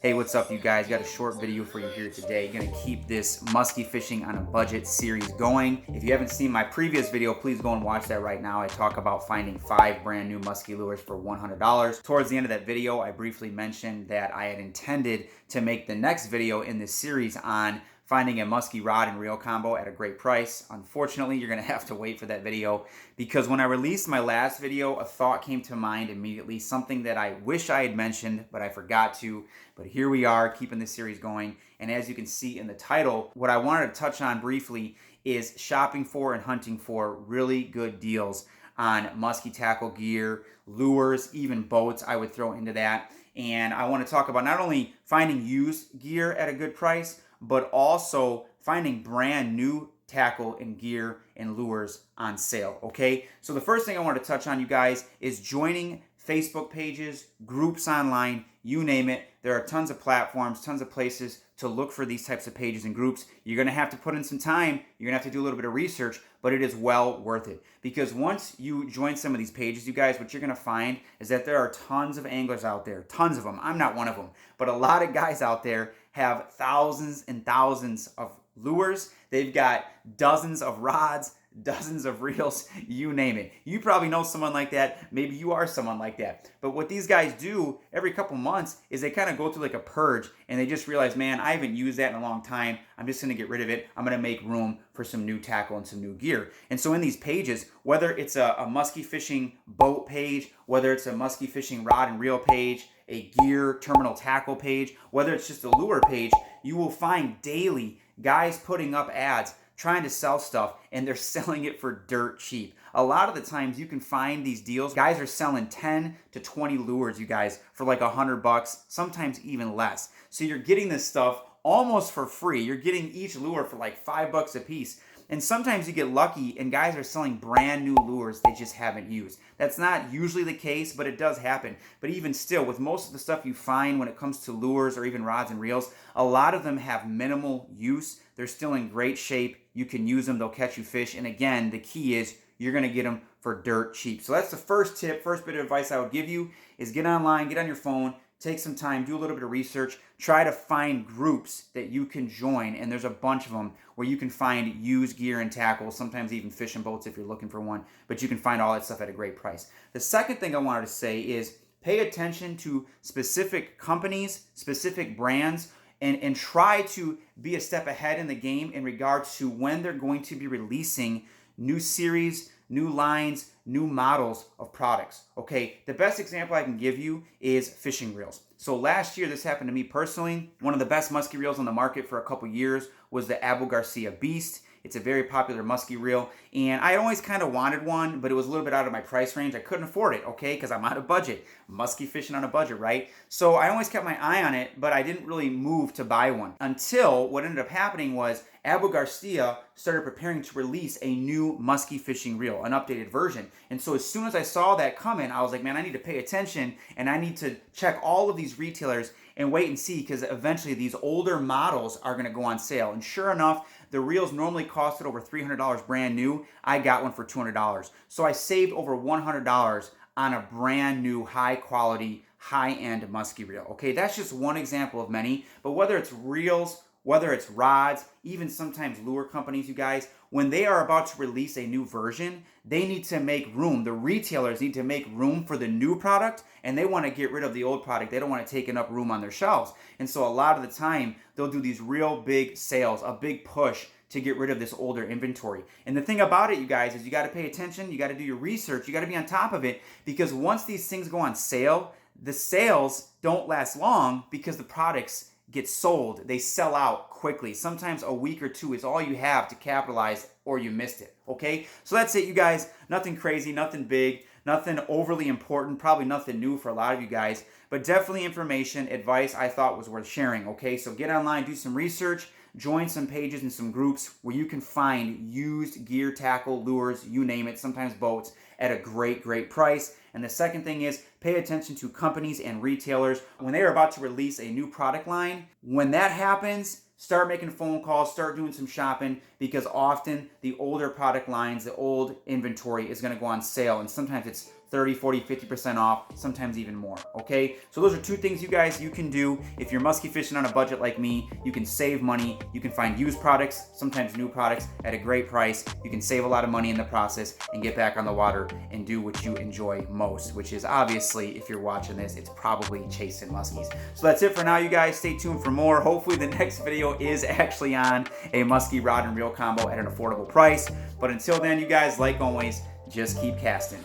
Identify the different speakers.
Speaker 1: Hey, what's up, you guys? Got a short video for you here today. Gonna keep this musky fishing on a budget series going. If you haven't seen my previous video, please go and watch that right now. I talk about finding 5 brand new musky lures for $100. Towards the end of that video, I briefly mentioned that I had intended to make the next video in this series on finding a musky rod and reel combo at a great price. Unfortunately, you're gonna have to wait for that video because when I released my last video, a thought came to mind immediately, something that I wish I had mentioned, but I forgot to. But here we are, keeping this series going. And as you can see in the title, what I wanted to touch on briefly is shopping for and hunting for really good deals on musky tackle gear, lures, even boats I would throw into that. And I want to talk about not only finding used gear at a good price, but also finding brand new tackle and gear and lures on sale, okay? So the first thing I want to touch on, you guys, is joining Facebook pages, groups online, you name it. There are tons of platforms, tons of places to look for these types of pages and groups. You're gonna have to put in some time, you're gonna have to do a little bit of research, but it is well worth it. Because once you join some of these pages, you guys, what you're gonna find is that there are tons of anglers out there, tons of them. I'm not one of them, but a lot of guys out there have thousands and thousands of lures. They've got dozens of rods, dozens of reels, you name it. You probably know someone like that. Maybe you are someone like that. But what these guys do every couple months is they kind of go through like a purge and they just realize, man, I haven't used that in a long time. I'm just going to get rid of it. I'm going to make room for some new tackle and some new gear. And so in these pages, whether it's a musky fishing boat page, whether it's a musky fishing rod and reel page, a gear terminal tackle page, whether it's just a lure page, you will find daily guys putting up ads trying to sell stuff, and they're selling it for dirt cheap. A lot of the times you can find these deals, guys are selling 10 to 20 lures, you guys, for like $100, sometimes even less. So you're getting this stuff almost for free. You're getting each lure for like $5 a piece. And sometimes you get lucky and guys are selling brand new lures they just haven't used. That's not usually the case, but it does happen. But even still, with most of the stuff you find when it comes to lures or even rods and reels, a lot of them have minimal use. They're still in great shape. You can use them, they'll catch you fish. And again, the key is you're gonna get them for dirt cheap. So that's the first tip, first bit of advice I would give you is get online, get on your phone, take some time, do a little bit of research, try to find groups that you can join, and there's a bunch of them where you can find used gear and tackle, sometimes even fishing boats if you're looking for one, but you can find all that stuff at a great price. The second thing I wanted to say is pay attention to specific companies, specific brands, and try to be a step ahead in the game in regards to when they're going to be releasing new series, new lines, new models of products. Okay, the best example I can give you is fishing reels. So last year, this happened to me personally. One of the best musky reels on the market for a couple years was the Abu Garcia Beast. It's a very popular musky reel, and I always kind of wanted one, but it was a little bit out of my price range. I couldn't afford it, okay, because I'm on a budget. Musky fishing on a budget, right? So I always kept my eye on it, but I didn't really move to buy one until what ended up happening was Abu Garcia started preparing to release a new musky fishing reel, an updated version. And so as soon as I saw that coming, I was like, man, I need to pay attention and I need to check all of these retailers and wait and see because eventually these older models are going to go on sale. And sure enough, the reels normally costed over $300 brand new. I got one for $200. So I saved over $100 on a brand new high quality, high-end musky reel. Okay, that's just one example of many. But whether it's reels, whether it's rods, even sometimes lure companies, you guys, when they are about to release a new version, they need to make room. The retailers need to make room for the new product, and they want to get rid of the old product. They don't want to take up room on their shelves. And so a lot of the time, they'll do these real big sales, a big push to get rid of this older inventory. And the thing about it, you guys, is you got to pay attention, you got to do your research, you got to be on top of it, because once these things go on sale, the sales don't last long because the products get sold. They sell out quickly. Sometimes a week or two is all you have to capitalize or you missed it, okay? So that's it, you guys. Nothing crazy, nothing big, nothing overly important, probably nothing new for a lot of you guys, but definitely information, advice I thought was worth sharing, okay? So get online, do some research, join some pages and some groups where you can find used gear, tackle, lures, you name it, sometimes boats, at a great, great price. And the second thing is pay attention to companies and retailers when they are about to release a new product line. When that happens, start making phone calls, start doing some shopping, because often the older product lines, the old inventory is going to go on sale, and sometimes it's 30, 40, 50% off, sometimes even more, okay? So those are two things you can do. If you're musky fishing on a budget like me, you can save money, you can find used products, sometimes new products at a great price. You can save a lot of money in the process and get back on the water and do what you enjoy most, which is obviously, if you're watching this, it's probably chasing muskies. So that's it for now, you guys. Stay tuned for more. Hopefully the next video is actually on a musky rod and reel combo at an affordable price. But until then, you guys, like always, just keep casting.